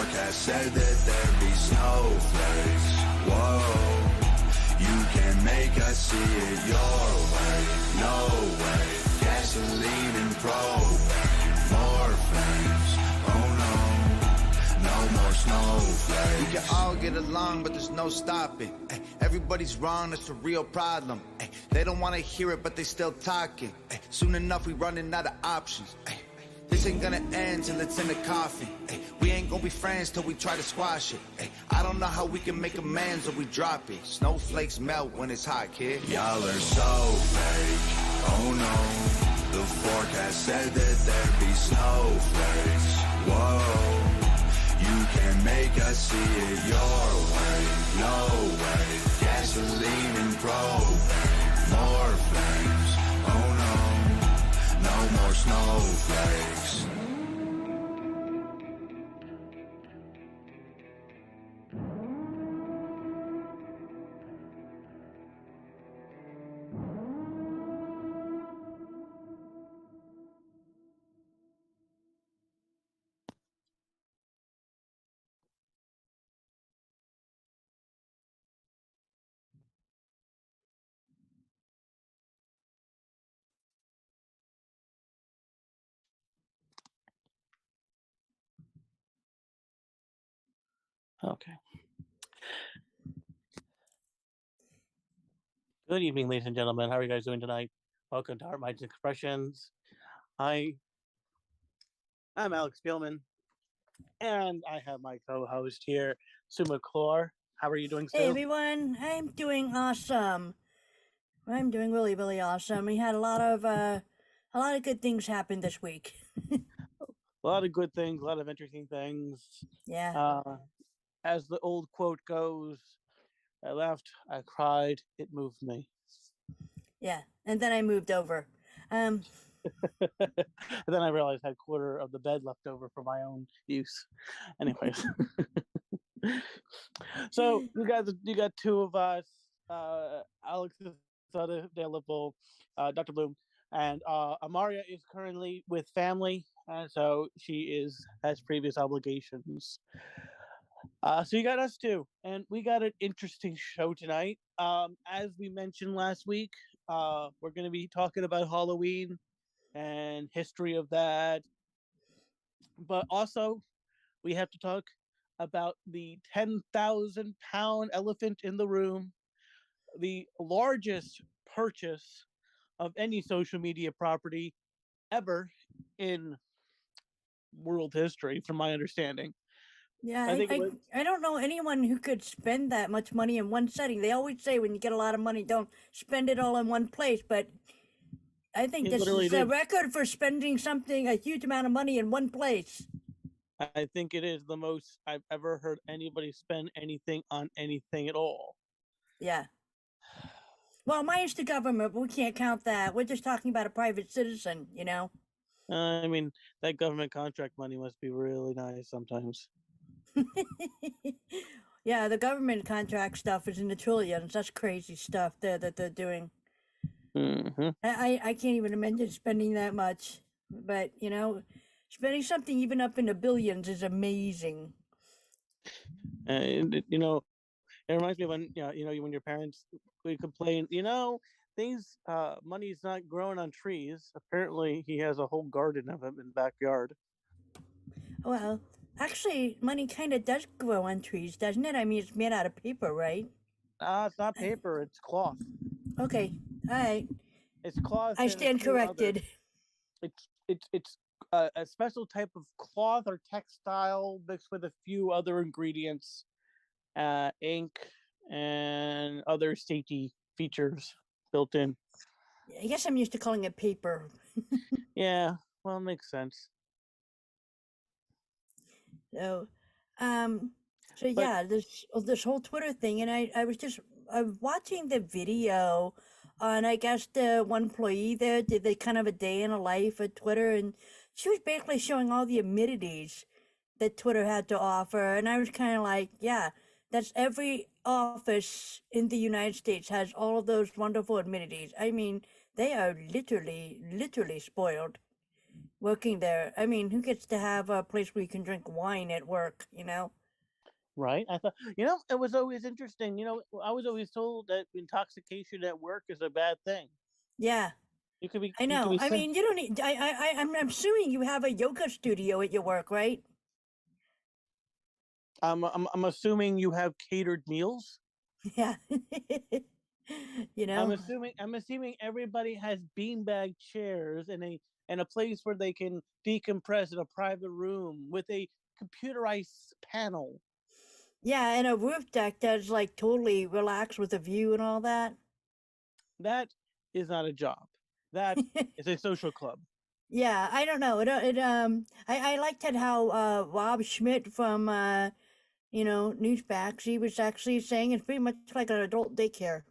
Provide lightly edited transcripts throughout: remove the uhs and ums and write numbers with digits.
forecast said that there'd be snowflakes. Whoa, you can make us see it your way. No way, gasoline and propane, more flames. Oh no, no more snowflakes. We can all get along, but there's no stopping. Ay, everybody's wrong, that's a real problem. Ay, they don't want to hear it, but they still talking. Ay, soon enough, we running out of options. Ay, this ain't gonna end till it's in the coffin. Ay, we ain't gonna be friends till we try to squash it. Ay, I don't know how we can make amends or we drop it. Snowflakes melt when it's hot, kid. Y'all are so fake. Oh no, the forecast said that there'd be snowflakes. Whoa, you can make us see it your way. No way, gasoline and propane, more flames. Oh no, no more snowflakes. Okay. Good evening, ladies and gentlemen. How are you guys doing tonight? Welcome to HeartMind Expressions. I'm AlexSpielman, and I have my co-host here, McClure. How are you doing, Sue? Hey everyone, I'm doing awesome. I'm doing really, really awesome. We had a lot of good things happen this week. A lot of good things, a lot of interesting things. Yeah. As the old quote goes, I laughed, I cried, it moved me. Yeah, and then I moved over. And then I realized I had a quarter of the bed left over for my own use. Anyways. So you got two of us. Alex is unavailable, Dr. Bloom, and Amária is currently with family, and so she has previous obligations. So you got us too, and we got an interesting show tonight. As we mentioned last week, we're going to be talking about Halloween and history of that, but also we have to talk about the 10,000-pound elephant in the room, the largest purchase of any social media property ever in world history, from my understanding. Yeah, I don't know anyone who could spend that much money in one setting. They always say when you get a lot of money, don't spend it all in one place, but I think this is a record for spending a huge amount of money in one place. I think it is the most I've ever heard anybody spend anything on anything at all. Yeah. Well, mine's the government, but we can't count that. We're just talking about a private citizen, you know? I mean, that government contract money must be really nice sometimes. Yeah, the government contract stuff is in the trillions. That's crazy stuff that they're doing. Mm-hmm. I can't even imagine spending that much. But, you know, spending something even up in the billions is amazing. And, you know, it reminds me of when, when your parents would complain, things, money's not growing on trees. Apparently, he has a whole garden of them in the backyard. Well, actually, money kind of does grow on trees, doesn't it? I mean, it's made out of paper, right? It's not paper, it's cloth. Okay, all right. It's cloth. I stand corrected. It's a special type of cloth or textile mixed with a few other ingredients, ink, and other safety features built in. I guess I'm used to calling it paper. Yeah, well, it makes sense. So, yeah, this whole Twitter thing, and I was watching the video, and I guess the one employee there did the kind of a day in a life at Twitter, and she was basically showing all the amenities that Twitter had to offer, and I was kind of like, yeah, that's every office in the United States has all of those wonderful amenities. I mean, they are literally spoiled working there. I mean, who gets to have a place where you can drink wine at work, you know? Right? I thought, it was always interesting. I was always told that intoxication at work is a bad thing. Yeah, You could be, I you could know. be I sick. mean, you don't need. I'm assuming you have a yoga studio at your work, right? I'm assuming you have catered meals. Yeah. You know. I'm assuming everybody has beanbag chairs and a place where they can decompress in a private room with a computerized panel. Yeah, and a roof deck that's like totally relaxed with a view and all that. That is not a job. That is a social club. Yeah, I don't know. I liked it how Rob Schmidt from Newsmax, he was actually saying it's pretty much like an adult daycare.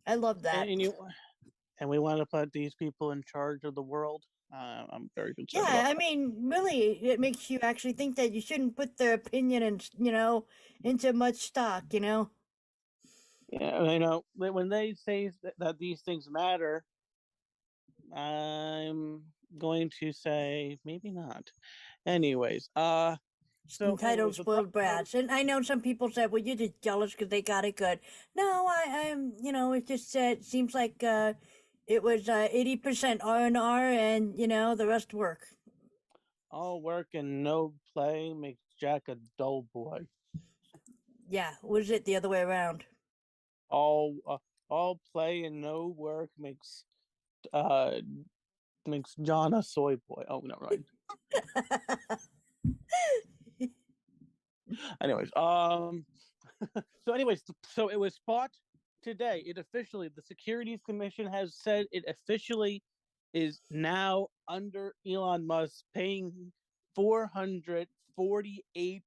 I love that. And we want to put these people in charge of the world. I'm very concerned Yeah, about I that. mean, really, it makes you actually think that you shouldn't put their opinion into much stock. Yeah, when they say that these things matter, I'm going to say maybe not. Anyways, Entitled spoiled brats. And I know some people said, well, you're just jealous because they got it good. No, I'm, it just it seems like it was 80% R&R and, the rest work. all work and no play makes Jack a dull boy. Yeah, was it the other way around? All play and no work uh makes John a soy boy. Oh no, right. Anyways, so it was fought today. The Securities Commission has said it officially is now under Elon Musk paying 448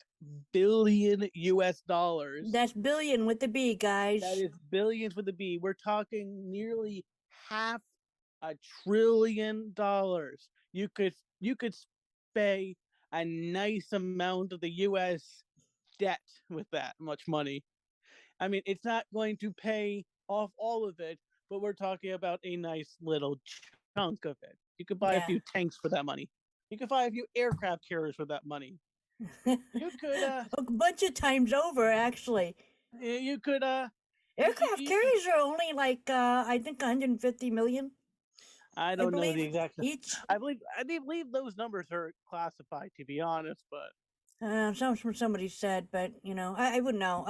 billion US dollars. That's billion with the B, guys. That is billions with a B. We're talking nearly $500 billion. You could pay a nice amount of the US debt with that much money. I mean, it's not going to pay off all of it, but we're talking about a nice little chunk of it. You could buy a few tanks for that money. You could buy a few aircraft carriers for that money. You could a bunch of times over, actually. You could aircraft carriers are only like I think 150 million. I don't know the exact each. I believe those numbers are classified, to be honest, but somebody said, but I wouldn't know.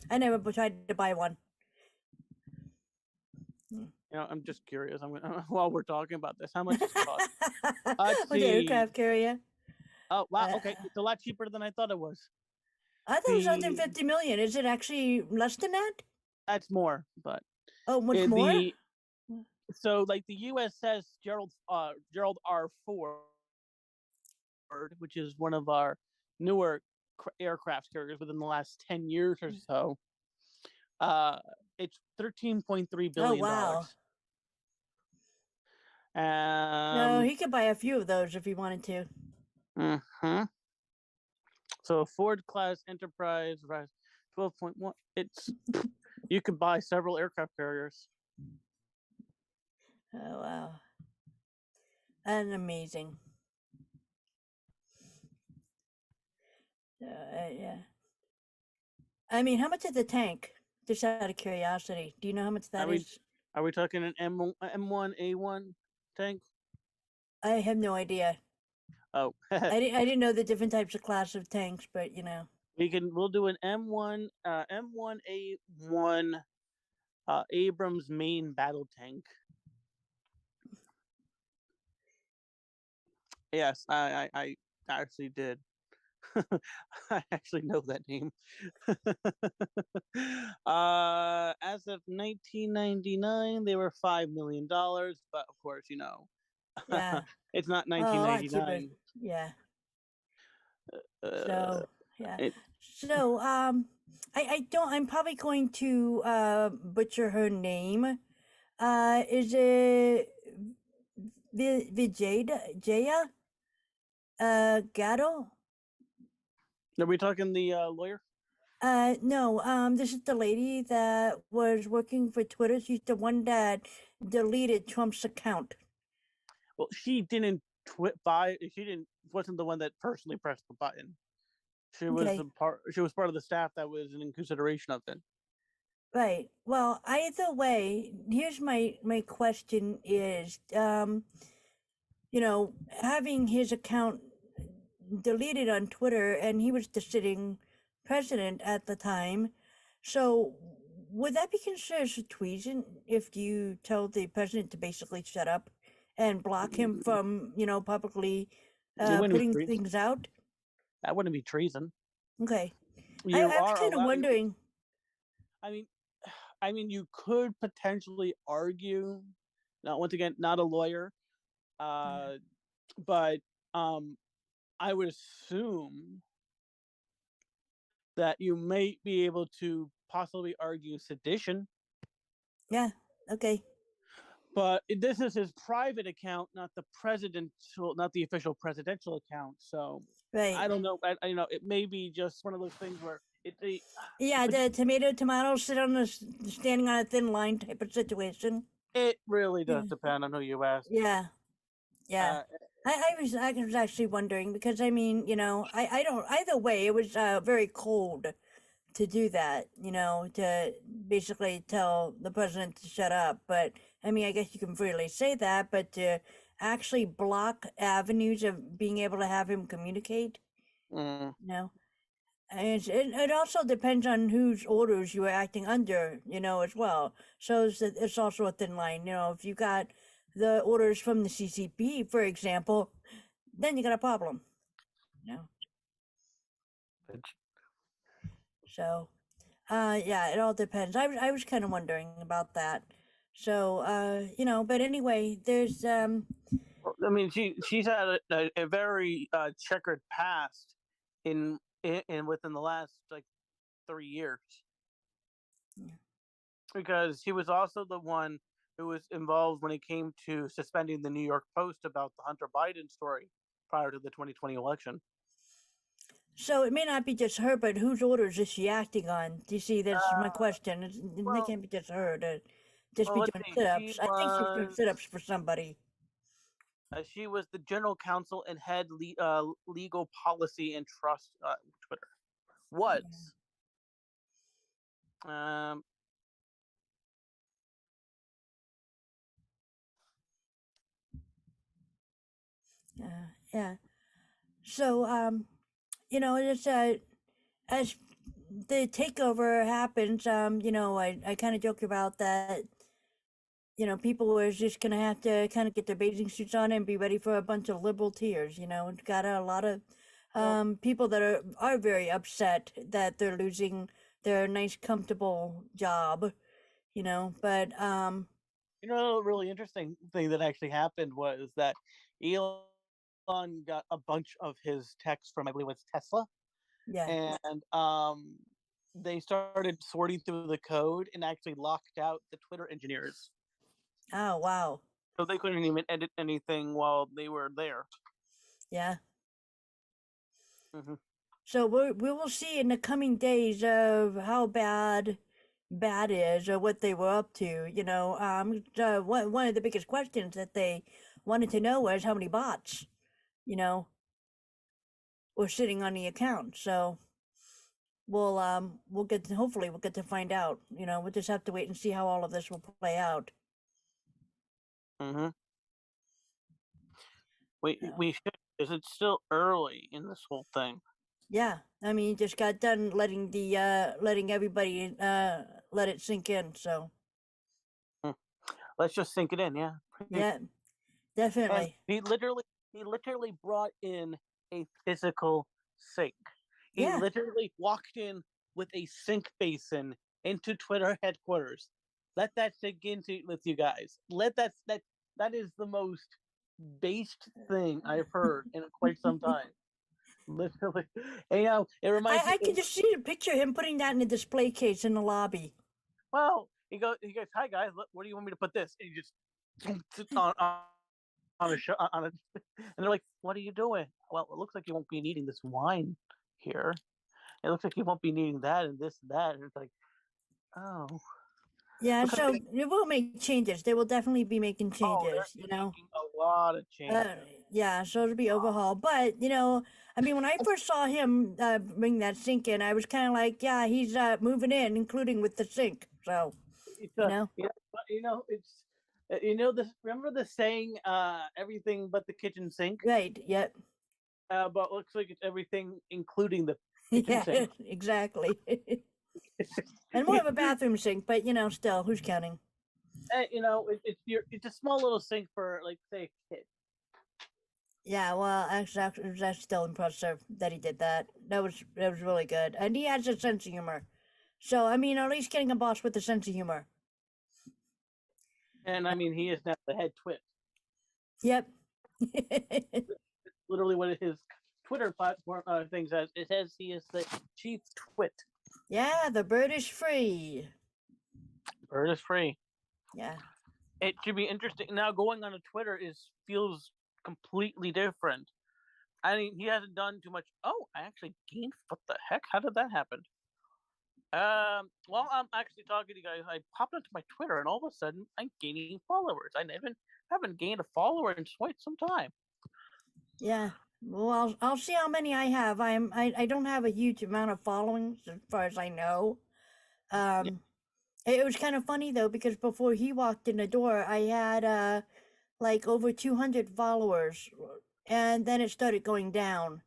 I never tried to buy one. I'm just curious. While we're talking about this, how much does it cost? The aircraft carrier. Oh wow! Okay, it's a lot cheaper than I thought it was. I thought it was 150 million. Is it actually less than that? That's more, but much more. So, like the USS Gerald R. Ford, which is one of our newer aircraft carriers within the last 10 years or so, it's $13.3 billion. Oh wow! No, he could buy a few of those if he wanted to. So Ford class Enterprise 12.1. You could buy several aircraft carriers. Oh wow! And amazing. Yeah. I mean, how much is the tank? Just out of curiosity, do you know how much that is? Are we talking an M1A1 tank? I have no idea. Oh, I didn't know the different types of class of tanks, but we'll do an M1A1 Abrams main battle tank. Yes, I actually did. I actually know that name. As of 1999, they were $5 million, but of course, yeah, it's not 1999. Yeah. So yeah. So I don't. I'm probably going to butcher her name. Is it Vijaya Gatto? Are we talking the lawyer? No. This is the lady that was working for Twitter. She's the one that deleted Trump's account. Well, she didn't wasn't the one that personally pressed the button. She was Okay. She was part of the staff that was in consideration of it. Right. Well, either way, here's my question is, having his account deleted on Twitter, and he was the sitting president at the time. So, would that be considered as treason if you tell the president to basically shut up and block him from, publicly It wouldn't be putting treason. things out? That wouldn't be treason. Okay. You I was are kind of allowed. wondering. I mean, you could potentially argue. Now, once again, not a lawyer, but I would assume that you may be able to possibly argue sedition. Yeah. Okay. But this is his private account, not the official presidential account. So Right. I don't know. It may be just one of those things where Yeah, the tomato standing on a thin line type of situation. it really does depend on who you ask. Yeah. Yeah. I was actually wondering because I mean, I don't either way it was very cold to do that, to basically tell the president to shut up. But I mean, I guess you can freely say that, but to actually block avenues of being able to have him communicate, Mm. and it also depends on whose orders you are acting under, as well. So it's also a thin line. If you got the orders from the CCP, for example, then you got a problem. So, yeah, it all depends. I was kind of wondering about that. So, but anyway, there's I mean, she's had a very checkered past in within the last 3 years. Yeah. Because she was also the one who was involved when it came to suspending the New York Post about the Hunter Biden story prior to the 2020 election. So it may not be just her, but whose orders is she acting on? Do you see? That's my question. It can't be just her to just be doing sit-ups. I think she's doing sit-ups for somebody. She was the general counsel and head legal policy and trust Twitter. Was. Yeah. So, it's as the takeover happens, I kind of joke about that. People were just gonna have to kind of get their bathing suits on and be ready for a bunch of liberal tears. It's got a lot of people that are very upset that they're losing their nice, comfortable job. But a really interesting thing that actually happened was that Elon got a bunch of his text from, I believe it's Tesla. Yeah. And they started sorting through the code and actually locked out the Twitter engineers. Oh, wow. So they couldn't even edit anything while they were there. Yeah. Mm-hmm. So we will see in the coming days of how bad is or what they were up to. One of the biggest questions that they wanted to know was how many bots, were sitting on the account. So hopefully we'll get to find out. We'll just have to wait and see how all of this will play out. Mm-hmm. We should, because it's still early in this whole thing. Yeah, I mean, you just got done letting everybody let it sink in. So let's just sink it in. Yeah. Yeah, definitely. And he literally brought in a physical sink. He literally walked in with a sink basin into Twitter headquarters. Let that sink into with you guys. That is the most based thing I've heard in quite some time. Literally, and, it reminds me. I can just see the picture of him putting that in a display case in the lobby. Well, he goes, "Hi guys, where do you want me to put this?" And he just sits on a show and they're like, "What are you doing?" Well, it looks like you won't be needing this wine here. It looks like you won't be needing that and this and that. And it's like, oh. Yeah, because so it will make changes. They will definitely be making they're changes, you know. making a lot of Uh, changes. yeah, so it'll be overhauled. But, you know, I mean, when I first saw him bring that sink in, I was kind of like, yeah, he's moving in, including with the sink. So, It's you know, it's this. Remember the saying, "Everything but the kitchen sink," right, yep. but looks like it's everything, including the kitchen Yeah, sink. exactly. And more of a bathroom sink, but, you know, still, who's counting? It's a small little sink for, like, say, a kid. Yeah, well, actually, that's still impressive that he did that. That was really good, and he has a sense of humor. So, I mean, at least getting a boss with a sense of humor. And I mean, he is now the head twit. Yep. Literally, what his Twitter platform thing says, it says he is the chief twit. Yeah, the bird is free. Bird is free. Yeah. It should be interesting. Now, going on to Twitter feels completely different. I mean, he hasn't done too much. Oh, I actually gained. What the heck? How did that happen? While I'm actually talking to you guys, I popped into my Twitter, and all of a sudden, I'm gaining followers. I haven't gained a follower in quite some time. Yeah. Well, I'll see how many I have. I don't have a huge amount of followings as far as I know. It was kind of funny though because before he walked in the door, I had like over 200 followers, and then it started going down.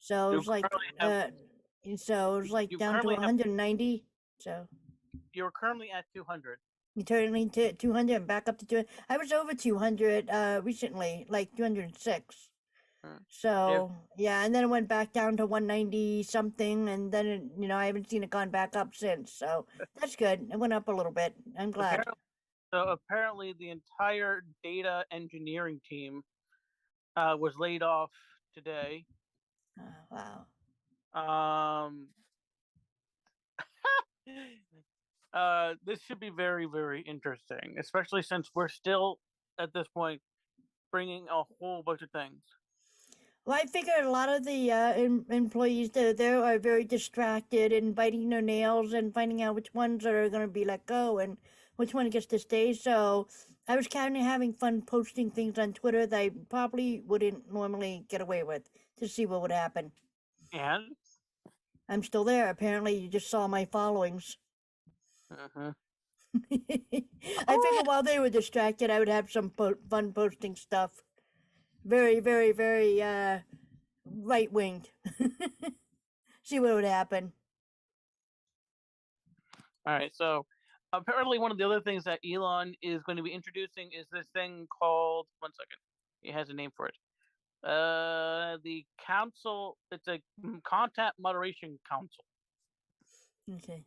So it You was like currently have you down to currently have 190. So you're currently at 200. you turned to 200 and back up to 200. I was over 200 recently, like 206. If So yeah, and then it went back down to 190 something, and then I haven't seen it gone back up since. So that's good. It went up a little bit. I'm glad. apparently the entire data engineering team was laid off today. Wow. Um, this should be very, very interesting, especially since we're still at this point bringing a whole bunch of things. Well, I figured a lot of the employees that are there are very distracted and biting their nails and finding out which ones are going to be let go and which one gets to stay. So I was kind of having fun posting things on Twitter that I probably wouldn't normally get away with to see what would happen. And I'm still there. Apparently, you just saw my followings. uh-huh. I figured while they were distracted, I would have some fun posting stuff. Very, very, very right-winged. See what would happen. All right, so apparently one of the other things that Elon is going to be introducing is this thing called, one second, he has a name for it. The council, it's a content moderation council. Okay.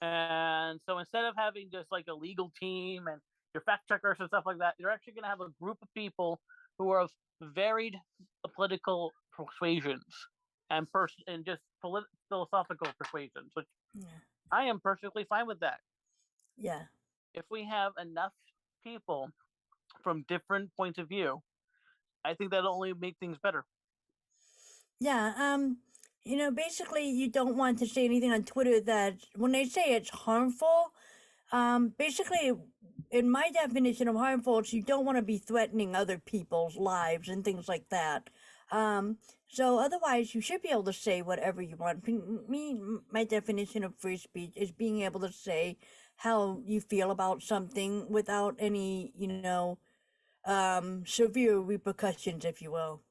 And so instead of having just like a legal team and your fact checkers and stuff like that, you're actually going to have a group of people who are of varied political persuasions and just philosophical persuasions, which I am perfectly fine with that. Yeah. If we have enough people from different points of view, I think that'll only make things better. Yeah. Basically, you don't want to say anything on Twitter that when they say it's harmful, basically, in my definition of harmful, it's you don't want to be threatening other people's lives and things like that. So otherwise, you should be able to say whatever you want. My definition of free speech is being able to say how you feel about something without any, severe repercussions, if you will.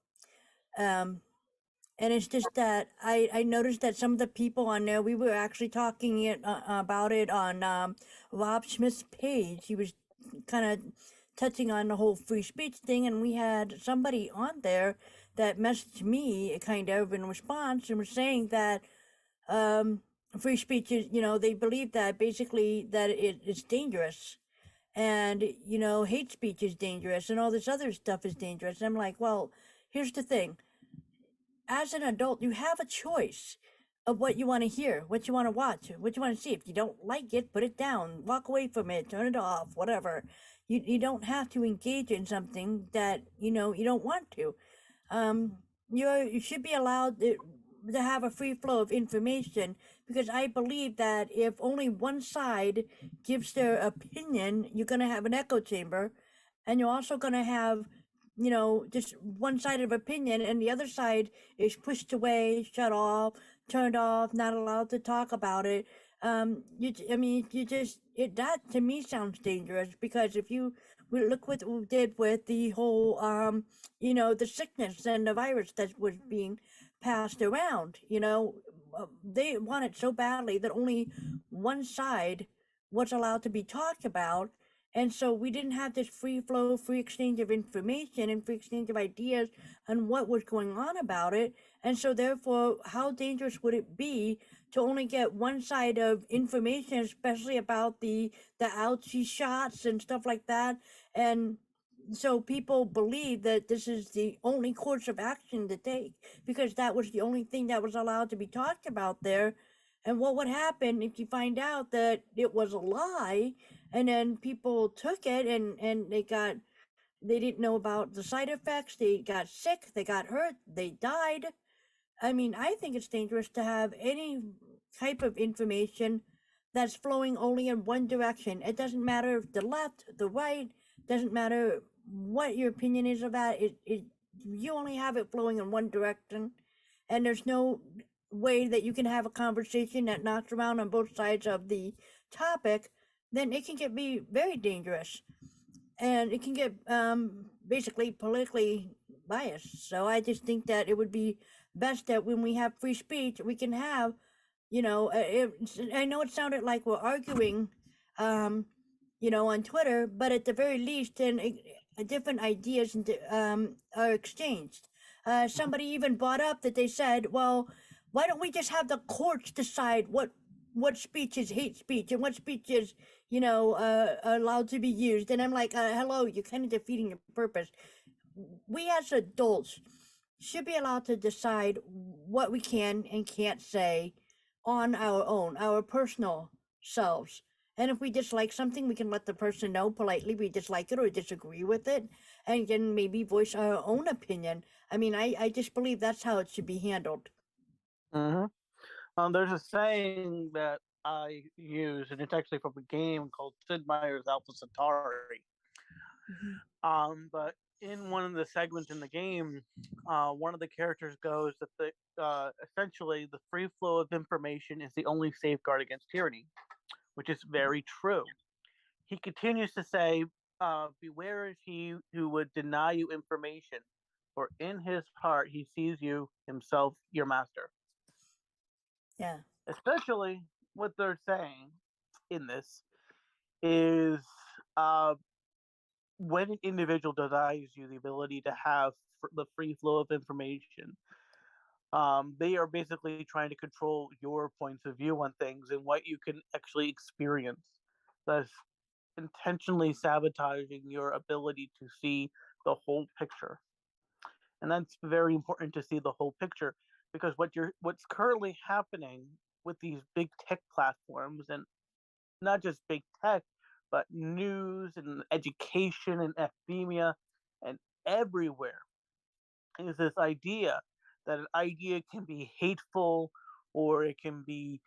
And it's just that I noticed that some of the people on there, we were actually talking about it on Rob Smith's page. He was kind of touching on the whole free speech thing, and we had somebody on there that messaged me kind of in response and was saying that free speech is, they believe that basically that it's dangerous. And, hate speech is dangerous and all this other stuff is dangerous. And I'm like, well, here's the thing. As an adult, you have a choice of what you want to hear, what you want to watch, what you want to see. If you don't like it, put it down, walk away from it, turn it off, whatever. You don't have to engage in something that, you don't want to. You should be allowed, to have a free flow of information, because I believe that if only one side gives their opinion, you're going to have an echo chamber, and you're also going to have, just one side of opinion, and the other side is pushed away, shut off, turned off, not allowed to talk about it. That to me sounds dangerous, because if you look what we did with the whole, the sickness and the virus that was being passed around, they want it so badly that only one side was allowed to be talked about. And so we didn't have this free flow, free exchange of information and free exchange of ideas on what was going on about it. And so therefore, how dangerous would it be to only get one side of information, especially about the ouchie shots and stuff like that? And so people believe that this is the only course of action to take, because that was the only thing that was allowed to be talked about there. And what would happen if you find out that it was a lie, and then people took it and they didn't know about the side effects, they got sick, they got hurt, they died. I mean, I think it's dangerous to have any type of information that's flowing only in one direction. It doesn't matter if the left, the right, doesn't matter what your opinion is about it. You only have it flowing in one direction, and there's no way that you can have a conversation that knocks around on both sides of the topic. Then it can be very dangerous, and it can get basically politically biased. So I just think that it would be best that when we have free speech, we can have, I know it sounded like we're arguing, on Twitter, but at the very least, then different ideas are exchanged. Somebody even brought up that they said, well, why don't we just have the courts decide what speech is hate speech and what speech is, allowed to be used? And I'm like, hello, you're kind of defeating the purpose. We as adults should be allowed to decide what we can and can't say on our own, our personal selves. And if we dislike something, we can let the person know politely we dislike it or disagree with it, and then maybe voice our own opinion. I mean, I just believe that's how it should be handled. There's a saying that I use, and it's actually from a game called Sid Meier's Alpha Centauri. But in one of the segments in the game, one of the characters goes that essentially the free flow of information is the only safeguard against tyranny, which is very true. He continues to say, beware of he who would deny you information, for in his heart he sees you himself your master. Yeah. Especially what they're saying in this is when an individual denies you the ability to have the free flow of information, they are basically trying to control your points of view on things and what you can actually experience. Thus, intentionally sabotaging your ability to see the whole picture. And that's very important, to see the whole picture, because what's currently happening with these big tech platforms, and not just big tech, but news and education and academia and everywhere, is this idea that an idea can be hateful, or it can be,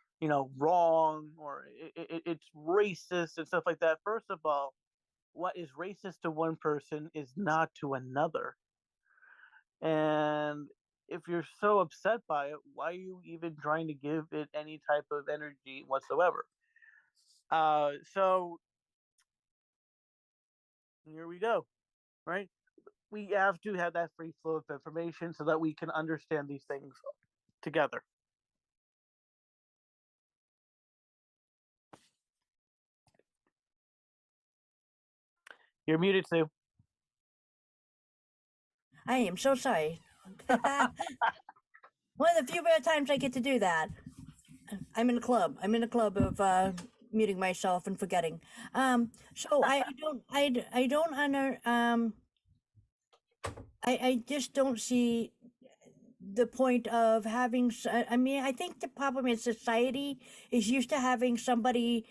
wrong, or it's racist and stuff like that. First of all, what is racist to one person is not to another. And if you're so upset by it, why are you even trying to give it any type of energy whatsoever? So here we go, right? We have to have that free flow of information so that we can understand these things together. You're muted, Sue. I am so sorry. One of the few rare times I get to do that. I'm in a club. I'm in a club of muting myself and forgetting. So I just don't see the point of having. I mean, I think the problem is society is used to having somebody,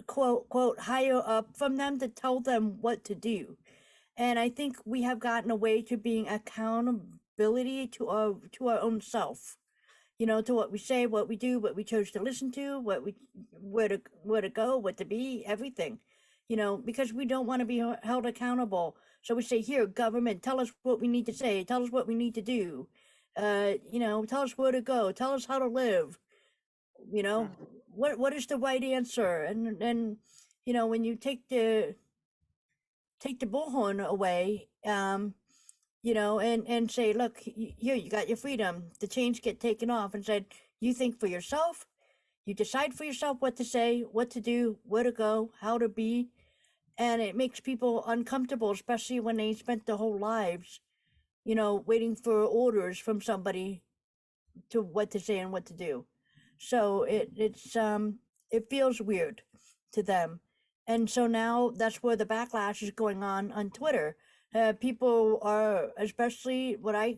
quote higher up from them to tell them what to do, and I think we have gotten away to being accountability to our own self. to what we say, what we do, what we chose to listen to, where to go, what to be, everything, because we don't want to be held accountable. So we say, here, government, tell us what we need to say, tell us what we need to do, tell us where to go, tell us how to live, what is the right answer, and when you take the bullhorn away, and say, look, here, you got your freedom. The chains get taken off and said, you think for yourself, you decide for yourself what to say, what to do, where to go, how to be. And it makes people uncomfortable, especially when they spent their whole lives, waiting for orders from somebody to what to say and what to do. So it feels weird to them. And so now that's where the backlash is going on Twitter. People are, especially what I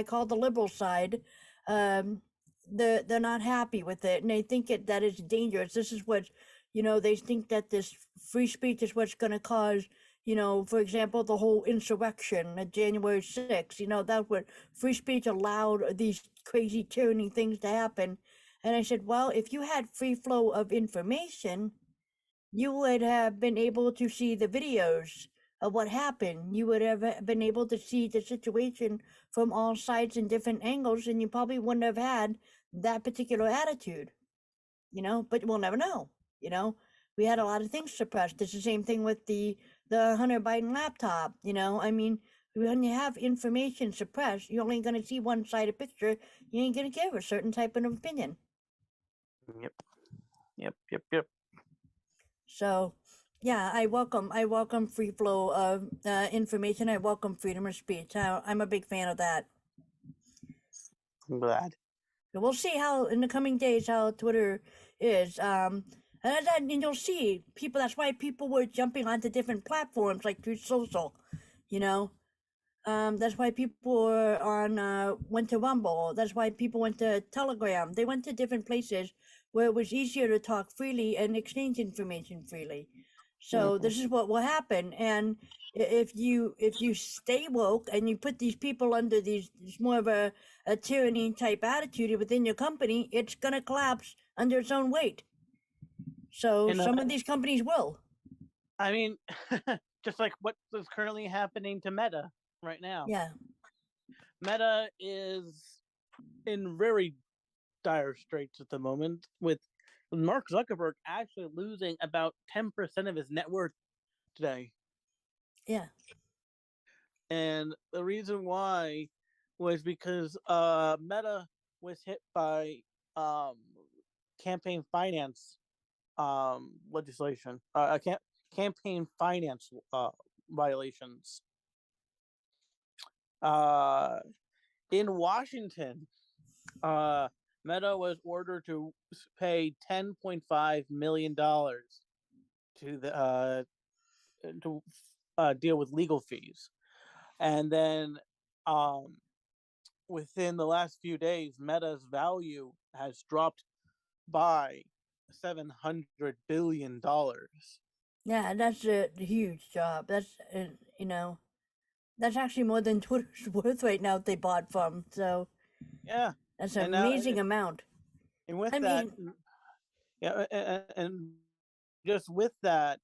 call the liberal side, they're not happy with it, and they think that it's dangerous. This is what, they think that this free speech is what's going to cause, for example, the whole insurrection at January 6th. That's what free speech allowed these crazy tyranny things to happen. And I said, well, if you had free flow of information, you would have been able to see the videos of what happened. You would have been able to see the situation from all sides and different angles, and you probably wouldn't have had that particular attitude, but we'll never know. We had a lot of things suppressed. It's the same thing with the Hunter Biden laptop. When you have information suppressed, you're only going to see one side of picture. You ain't going to give a certain type of opinion. Yep. So, yeah, I welcome free flow of information. I welcome freedom of speech. I'm a big fan of that. I'm glad. So we'll see how in the coming days how Twitter is. And you'll see people. That's why people were jumping onto different platforms like Truth Social. That's why people were went to Rumble. That's why people went to Telegram. They went to different places where it was easier to talk freely and exchange information freely. So this is what will happen. And if you stay woke and you put these people under these more of a tyranny type attitude within your company, it's going to collapse under its own weight. So some of these companies will. I mean, just like what is currently happening to Meta right now. Yeah. Meta is in very dire straits at the moment, with Mark Zuckerberg actually losing about 10% of his net worth today. Yeah. And the reason why was because Meta was hit by campaign finance legislation, campaign finance violations. In Washington, Meta was ordered to pay $10.5 million to the to deal with legal fees, and then within the last few days, Meta's value has dropped by $700 billion. Yeah, that's a huge job. That's that's actually more than Twitter's worth right now. They bought from, so yeah, that's an amazing amount. And with and just with that,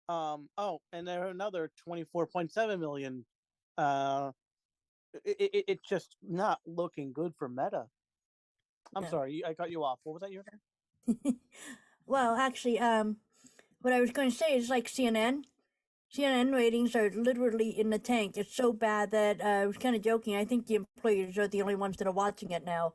and there are another 24.7 million. It's just not looking good for Meta. I'm sorry, I cut you off. What was that you were saying? Well, actually, what I was going to say is like CNN. CNN ratings are literally in the tank. It's so bad that I was kind of joking. I think the employers are the only ones that are watching it now.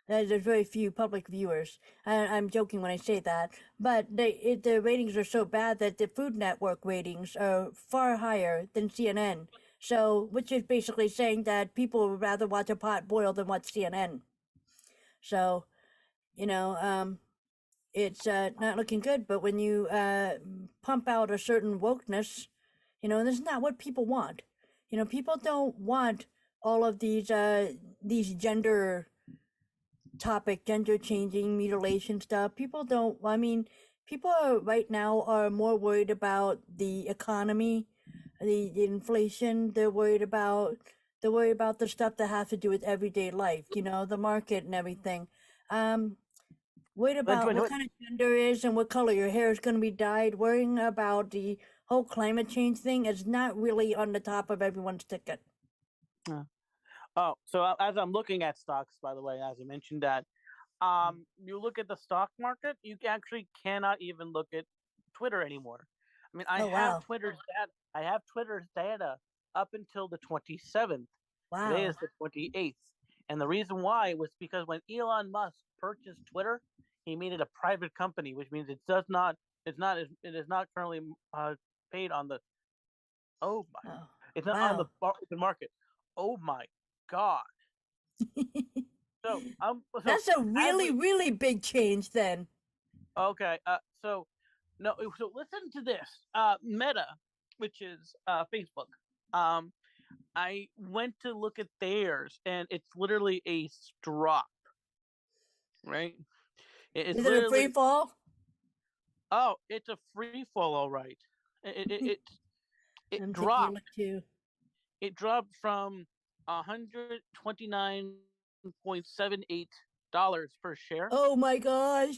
There's very few public viewers. I'm joking when I say that, but the ratings are so bad that the Food Network ratings are far higher than CNN. So, which is basically saying that people would rather watch a pot boil than watch CNN. So, it's not looking good. But when you pump out a certain wokeness, this is not what people want. People don't want all of these gender changing, mutilation stuff. People right now are more worried about the economy, the inflation. They're worried about They worry about the stuff that has to do with everyday life, the market and everything. Worried about what kind of gender is and what color your hair is going to be dyed. Worrying about the whole climate change thing is not really on the top of everyone's ticket. Oh, so as I'm looking at stocks, by the way, as I mentioned that, you look at the stock market, you actually cannot even look at Twitter anymore. I mean, I Oh, have wow. Twitter's data. I have Twitter's data up until the 27th. Today is Wow. the 28th, and the reason why was because when Elon Musk purchased Twitter, he made it a private company, which means it does not. It is not currently paid on the. Oh my! Oh, It's not on the wow. open market. Oh my God! So That's a as really, we really big change then. okay, so no, so listen to this. Meta, which is Facebook. Um, I went to look at theirs, and it's literally a drop, right? It's Is it a free literally fall? it's a free fall, all right. It it it, it I'm taking a dropped. look too. It dropped from $129.78 per share Oh my gosh.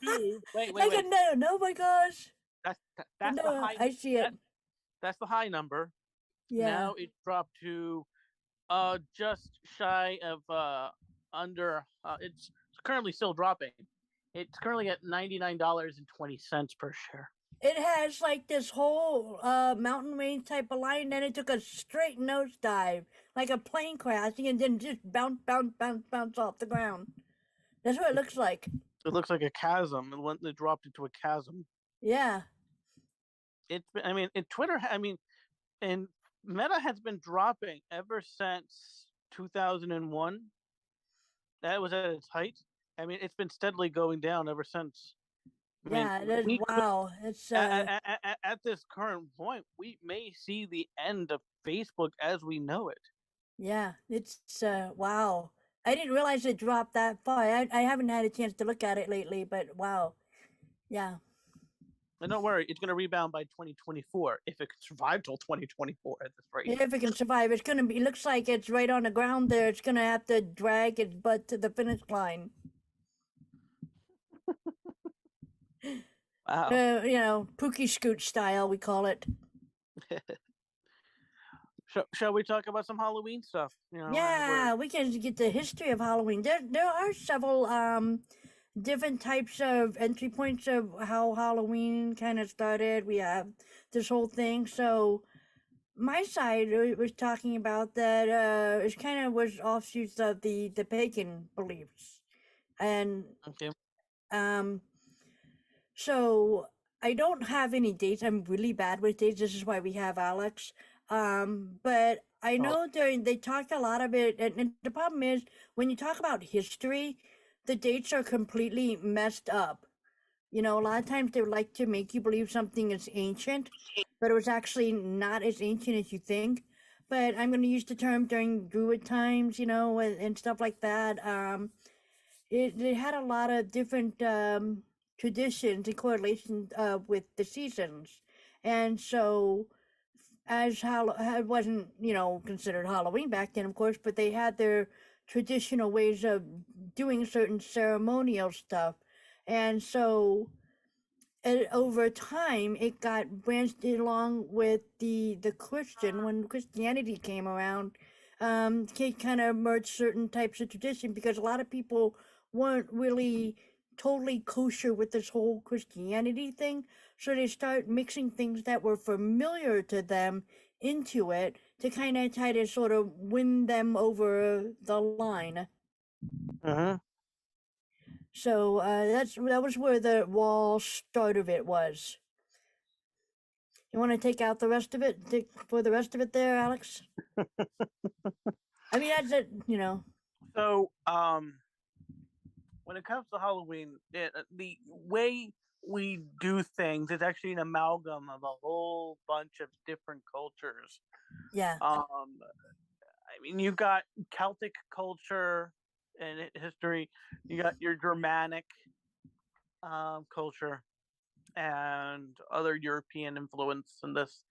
to Like a no, oh my gosh. that's the No, high I see it. that, that's the high number. Yeah. Now it dropped to just shy of under it's currently still dropping. It's currently at $99.20 per share. It has like this whole mountain range type of line, then it took a straight nosedive, like a plane crashing, and then just bounce, bounce, bounce, bounce off the ground. That's what it looks like. It looks like a chasm. It dropped into a chasm. Yeah. I mean, in Twitter, I mean, and Meta has been dropping ever since 2001. That was at its height. I mean, it's been steadily going down ever since. I mean, Yeah, that's we could wow. It's at this current point, we may see the end of Facebook as we know it. yeah, it's wow. I didn't realize it dropped that far. I haven't had a chance to look at it lately, but wow. Yeah. And don't worry, it's going to rebound by 2024 if it can survive till 2024 at this rate. If it can survive, it's gonna be. It looks like it's right on the ground there. It's gonna have to drag its butt to the finish line. Wow. Pookie scoot style, we call it. Shall we talk about some Halloween stuff? Yeah, we can get the history of Halloween. There are several different types of entry points of how Halloween kind of started. We have this whole thing. So my side was talking about that it kind of was offshoots of the pagan beliefs, and Okay. so I don't have any dates. I'm really bad with dates. This is why we have Alex. But I know they talked a lot of it, and the problem is when you talk about history, the dates are completely messed up. A lot of times they would like to make you believe something is ancient, but it was actually not as ancient as you think. But I'm going to use the term during Druid times, and stuff like that. It had a lot of different traditions and correlations with the seasons, and so as it wasn't considered Halloween back then, of course, but they had their traditional ways of doing certain ceremonial stuff, and so over time it got branched along with the Christian when Christianity came around. Kind of merged certain types of tradition because a lot of people weren't really totally kosher with this whole Christianity thing. So they start mixing things that were familiar to them into it to kind of try to sort of win them over the line. Uh-huh. So that was where the wall start of it was. You want to take out the rest of it for the rest of it there, Alex? I mean, that's it, So, when it comes to Halloween, the way we do things is actually an amalgam of a whole bunch of different cultures. Yeah. I mean, you've got Celtic culture and history. You got your Germanic culture and other European influence in this,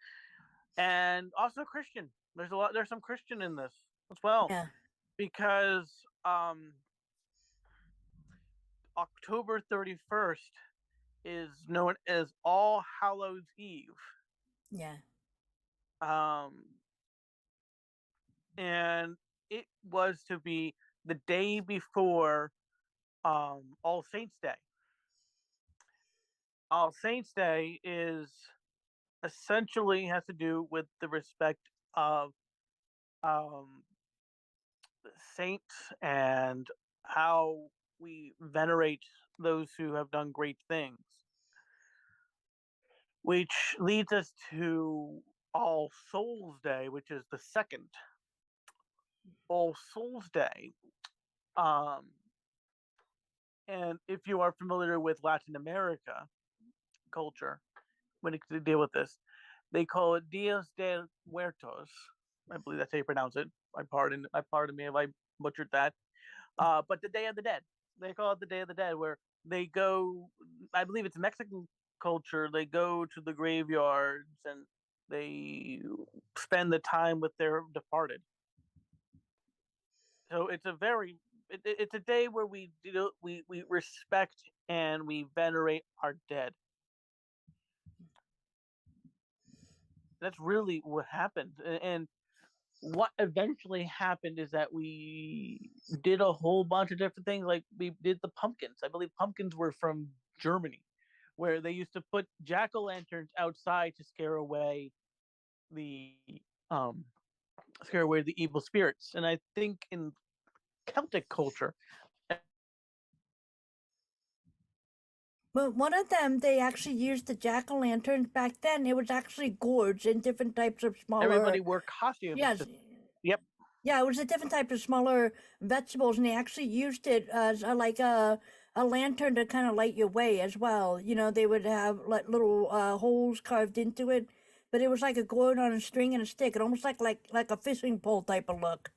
and also Christian. There's some Christian in this as well, Yeah. because October 31st is known as All Hallows Eve. Yeah. And it was to be the day before All Saints Day. All Saints Day is essentially has to do with the respect of um, saints and how we venerate those who have done great things, which leads us to All Souls Day, which is the second All Souls Day. Um, and if you are familiar with Latin America culture, when it to deal with this, they call it Dias de Muertos. I believe that's how you pronounce it. I pardon me if I butchered that. But the Day of the Dead. They call it the Day of the Dead, where they go. I believe it's Mexican culture. They go to the graveyards and they spend the time with their departed. So it's a it's a day where we respect and we venerate our dead. That's really what happened. And what eventually happened is that we did a whole bunch of different things. Like we did the pumpkins. I believe pumpkins were from Germany, where they used to put jack-o'-lanterns outside to the um scare away the evil spirits. And I think in Celtic culture, Well, one of them, they actually used the jack-o'-lanterns back then. It was actually gourds in different types of everybody smaller. wore costumes. Yes. Yep. Yeah, it was a different type of smaller vegetables, and they actually used it as like a lantern to kind of light your way as well. You know, they would have like little holes carved into it, but it was like a gourd on a string and a stick. It almost like a fishing pole type of look,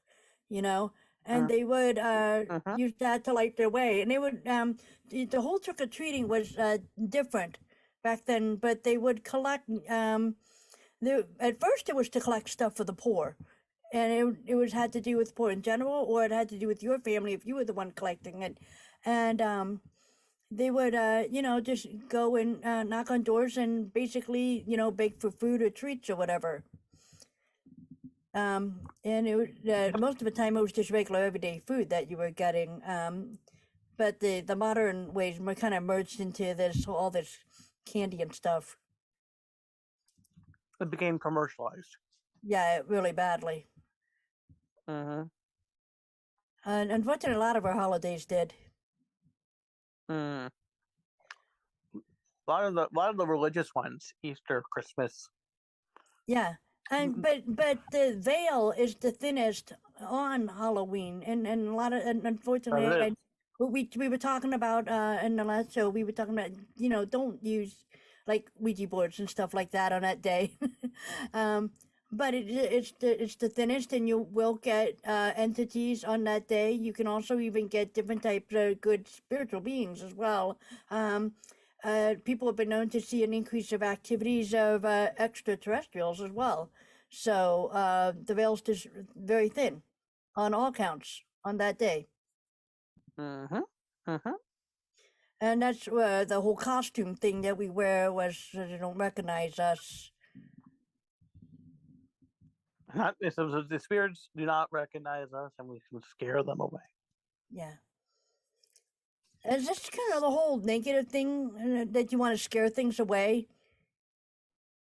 you know. And they would Mm-hmm. use that to light their way, and they would the whole trick or treating was different back then, but they would collect. At first, it was to collect stuff for the poor, and it was had to do with poor in general, or it had to do with your family if you were the one collecting it, and they would just go and knock on doors and basically beg for food or treats or whatever. And it was, most of the time it was just regular everyday food that you were getting. But the modern ways were kind of merged into all this candy and stuff. It became commercialized. Yeah, really badly. Mm-hmm. And unfortunately, a lot of our holidays did. Mm. A lot of the religious ones, Easter, Christmas. Yeah. And but the veil is the thinnest on Halloween, and a lot of unfortunately, we were talking about in the last show, we were talking about don't use like Ouija boards and stuff like that on that day. But it's the thinnest, and you will get entities on that day. You can also even get different types of good spiritual beings as well. People have been known to see an increase of activities of extraterrestrials as well. So the veil's just very thin on all counts on that day. Mm-hmm. Mm-hmm. And that's the whole costume thing that we wear was so they don't recognize us. So the spirits do not recognize us, and we should scare them away. Yeah. Is this kind of the whole negative thing that you want to scare things away?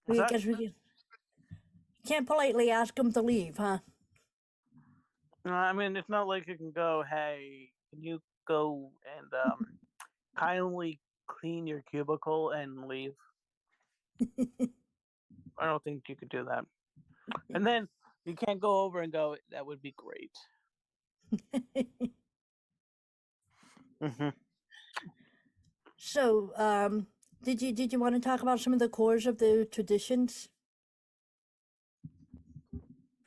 Because we can't politely ask them to leave, huh? I mean, it's not like you can go, hey, can you go and kindly clean your cubicle and leave? I don't think you could do that. And then you can't go over and go, that would be great. Mm-hmm. So, did you want to talk about some of the cores of the traditions?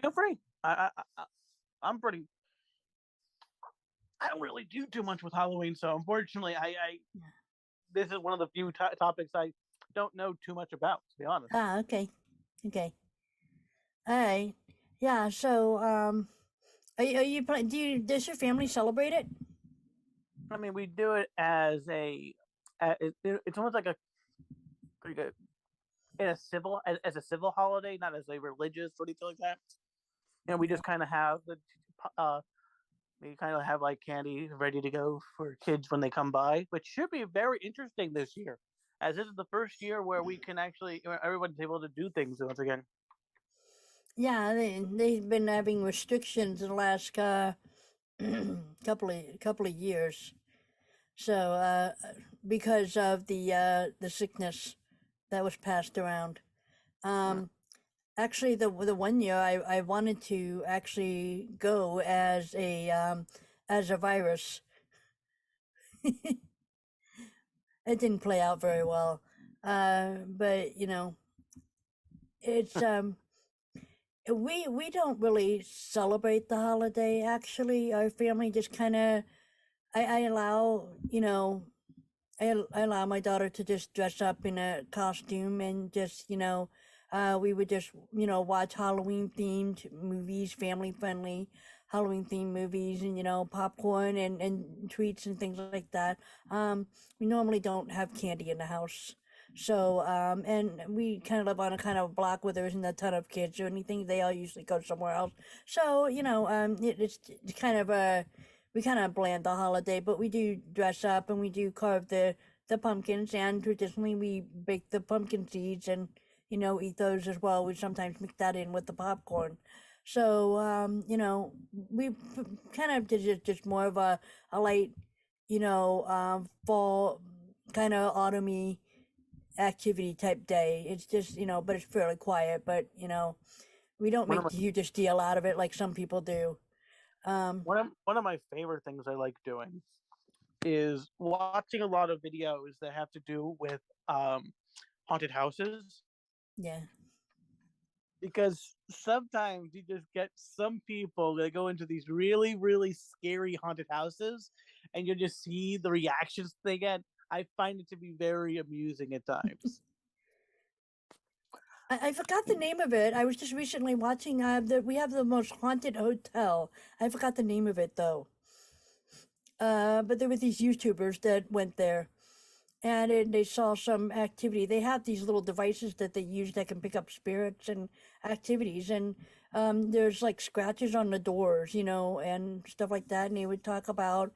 Feel free. I'm pretty. I don't really do too much with Halloween, so unfortunately, this is one of the few topics I don't know too much about, to be honest. Okay. All right. Yeah. So, are you does your family celebrate it? I mean, we do it as it's almost like a in a civil as a civil holiday, not as a religious or anything like that. We Yeah. just kind of have we kind of have like candy ready to go for kids when they come by, which should be very interesting this year, as this is the first year where we can actually where everyone's able to do things once again. Yeah, they've been having restrictions in the last couple of years. So, because of the sickness that was passed around. Um, Actually, the one year I wanted to actually go as a virus. It didn't play out very well. But it's we don't really celebrate the holiday. Actually, our family just kind of I allow I allow my daughter to just dress up in a costume and just we would just watch Halloween themed movies, family friendly Halloween themed movies, and popcorn and treats and things like that. We normally don't have candy in the house. So, and we kind of live on a kind of block where there isn't a ton of kids or anything. They all usually go somewhere else. So, it's kind of we kind of bland the holiday, but we do dress up and we do carve the pumpkins, and traditionally we bake the pumpkin seeds and eat those as well. We sometimes mix that in with the popcorn. So we kind of did just more of a light, fall kind of autumny activity type day. It's just but it's fairly quiet. But we don't One of make my the hugest deal out of it like some people do. Um, one of my favorite things I like doing is watching a lot of videos that have to do with haunted houses, yeah. because sometimes you just get some people that go into these really really scary haunted houses and you just see the reactions they get. I find it to be very amusing at times. I forgot the name of it. I was just recently watching that we have the most haunted hotel. I forgot the name of it though. But there were these YouTubers that went there, and they saw some activity. They have these little devices that they use that can pick up spirits and activities, and there's like scratches on the doors, and stuff like that. And they would talk about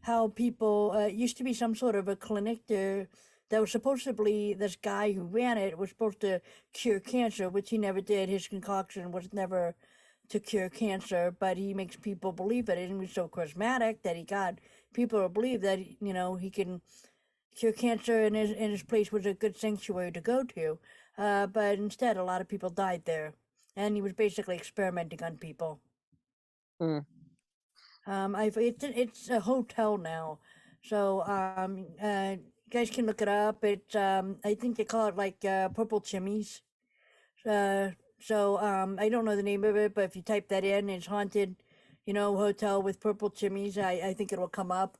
how people it used to be some sort of a clinic there that was supposedly this guy who ran it was supposed to cure cancer, which he never did. His concoction was never to cure cancer, but he makes people believe it, and he was so charismatic that he got people to believe that he can cure cancer, and his place was a good sanctuary to go to. But instead, a lot of people died there, and he was basically experimenting on people. Mm. It's a hotel now, so you guys can look it up. It's I think they call it like Purple Chimneys. Uh, so I don't know the name of it, but if you type that in, it's haunted, hotel with purple chimneys. I think it'll come up.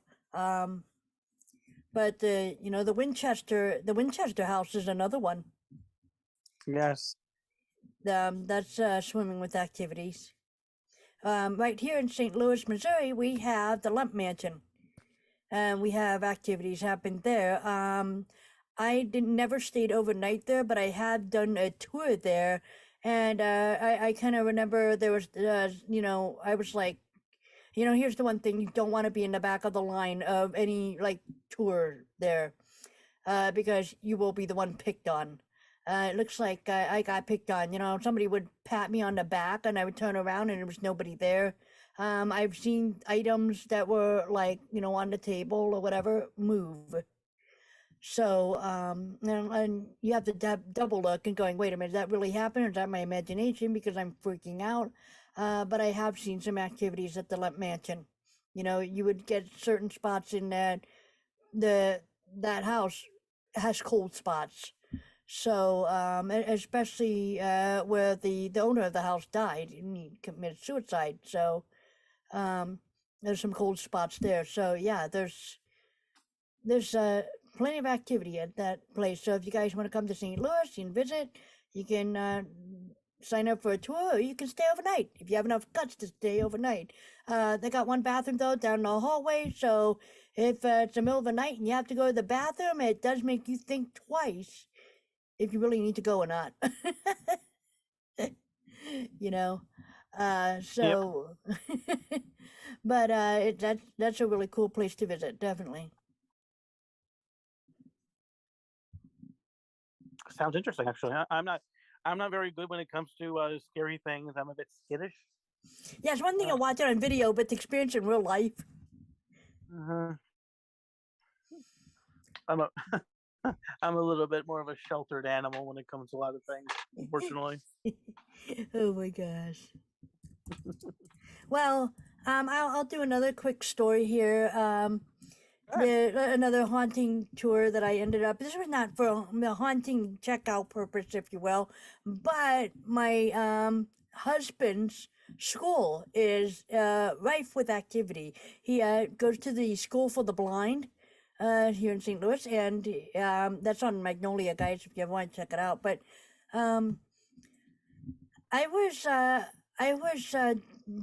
But the Winchester House is another one. Yes. That's swimming with activities. Right here in St. Louis, Missouri, we have the Lump Mansion, and we have activities happen there. I never stayed overnight there, but I have done a tour there, and I kind of remember there was, I was like, here's the one thing: you don't want to be in the back of the line of any like tour there, because you will be the one picked on. It looks like I got picked on. Somebody would pat me on the back, and I would turn around, and there was nobody there. I've seen items that were like, on the table or whatever move. So, and you have to double look and going, wait a minute, did that really happen? Or is that my imagination because I'm freaking out? But I have seen some activities at the Lemp Mansion. You would get certain spots in that house has cold spots. So, especially where the owner of the house died and he committed suicide. So, there's some cold spots there. So, yeah, there's plenty of activity at that place. So if you guys want to come to St. Louis and visit, you can sign up for a tour, or you can stay overnight if you have enough guts to stay overnight. They got one bathroom though down the hallway, so if it's the middle of the night and you have to go to the bathroom, it does make you think twice if you really need to go or not. you know, Yep. so, but that's a really cool place to visit, definitely. Sounds interesting, actually. I'm not very good when it comes to scary things. I'm a bit skittish. Yeah, it's one thing I Uh, watch it on video, but the experience in real life. uh, I'm a I'm a little bit more of a sheltered animal when it comes to a lot of things, unfortunately. Oh my gosh. Well, I'll do another quick story here. All right. Another haunting tour that I ended up. This was not for a haunting checkout purpose, if you will, but my husband's school is rife with activity. He goes to the School for the Blind here in St. Louis, and that's on Magnolia, guys, if you ever want to check it out. But um, I was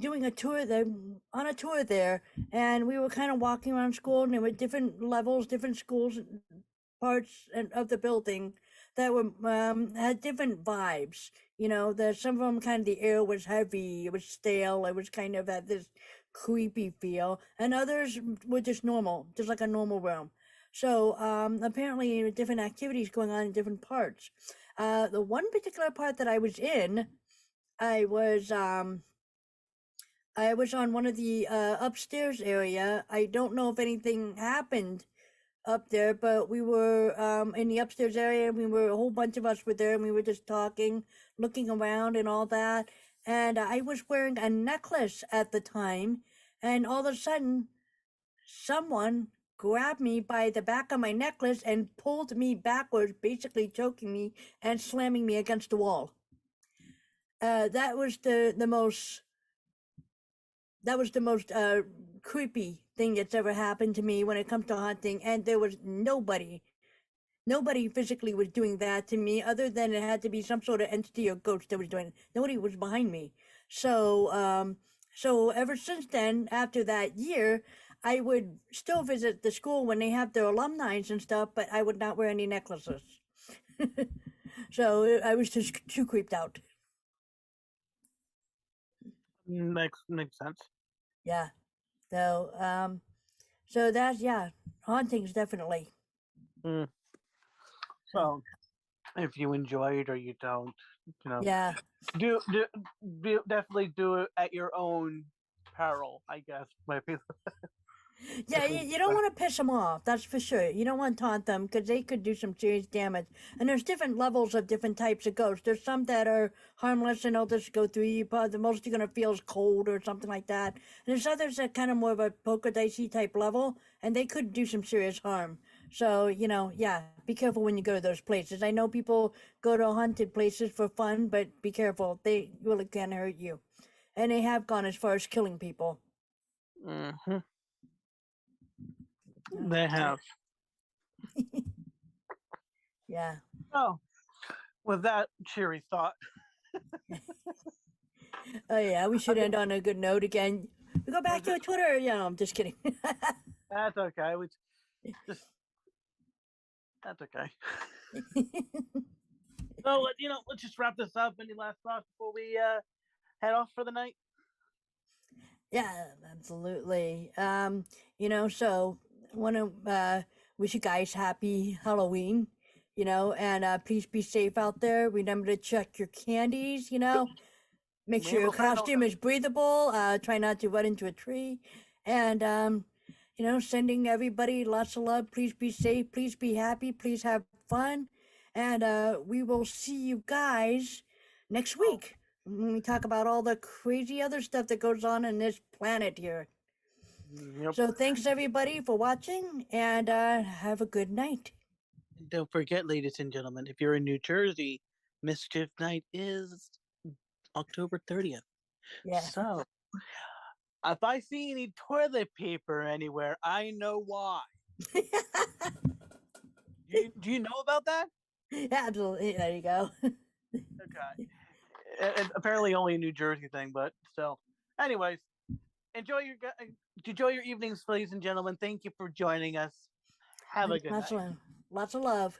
doing a tour there, on a tour there, and we were kind of walking around school, and there were different levels, different schools, parts of the building that were had different vibes. You know, that some of them kind of the air was heavy, it was stale, it was kind of had this creepy feel, and others were just normal, just like a normal room. So apparently, there were different activities going on in different parts. The one particular part that I was in, I was on one of the upstairs area. I don't know if anything happened up there, but we were in the upstairs area, and we were a whole bunch of us were there, and we were just talking, looking around and all that. And I was wearing a necklace at the time, and all of a sudden someone grabbed me by the back of my necklace and pulled me backwards, basically choking me and slamming me against the wall. That was the most creepy thing that's ever happened to me when it comes to haunting, and there was nobody physically was doing that to me, other than it had to be some sort of entity or ghost that was doing it. Nobody was behind me. So ever since then, after that year, I would still visit the school when they have their alumni and stuff, but I would not wear any necklaces. So I was just too creeped out. Makes sense. Yeah. So that's, yeah, hauntings definitely. Mm. So if you enjoy it or you don't, you know, Yeah. definitely do it at your own peril, I guess. Might be Yeah, you don't want to piss them off, that's for sure. You don't want to taunt them because they could do some serious damage. And there's different levels of different types of ghosts. There's some that are harmless and they'll just go through you. Probably the most you're going to feel is cold or something like that. And there's others that kind of more of a poker dicey type level, and they could do some serious harm. So, yeah, be careful when you go to those places. I know people go to haunted places for fun, but be careful. They really can hurt you. And they have gone as far as killing people. Mm-hmm. They have. Yeah. Oh, with that cheery thought. Oh yeah, we should end on a good note again. We go back to Twitter. Yeah, no, I'm just kidding. That's okay. We just that's okay. So let's just wrap this up. Any last thoughts before we head off for the night? Yeah, absolutely. So want to wish you guys happy Halloween. And please be safe out there. Remember to check your candies. Make sure your costume is breathable. Try not to run into a tree. And, sending everybody lots of love. Please be safe. Please be happy. Please have fun. And we will see you guys next week when we talk about all the crazy other stuff that goes on in this planet here. Yep. So thanks, everybody, for watching. And have a good night. And don't forget, ladies and gentlemen, if you're in New Jersey, Mischief Night is October 30th. Yeah. So, if I see any toilet paper anywhere, I know why. Do you know about that? Absolutely. There you go. Okay. It's apparently only a New Jersey thing, but still. Anyways, enjoy your evenings, ladies and gentlemen. Thank you for joining us. Have a good night. Lots of love.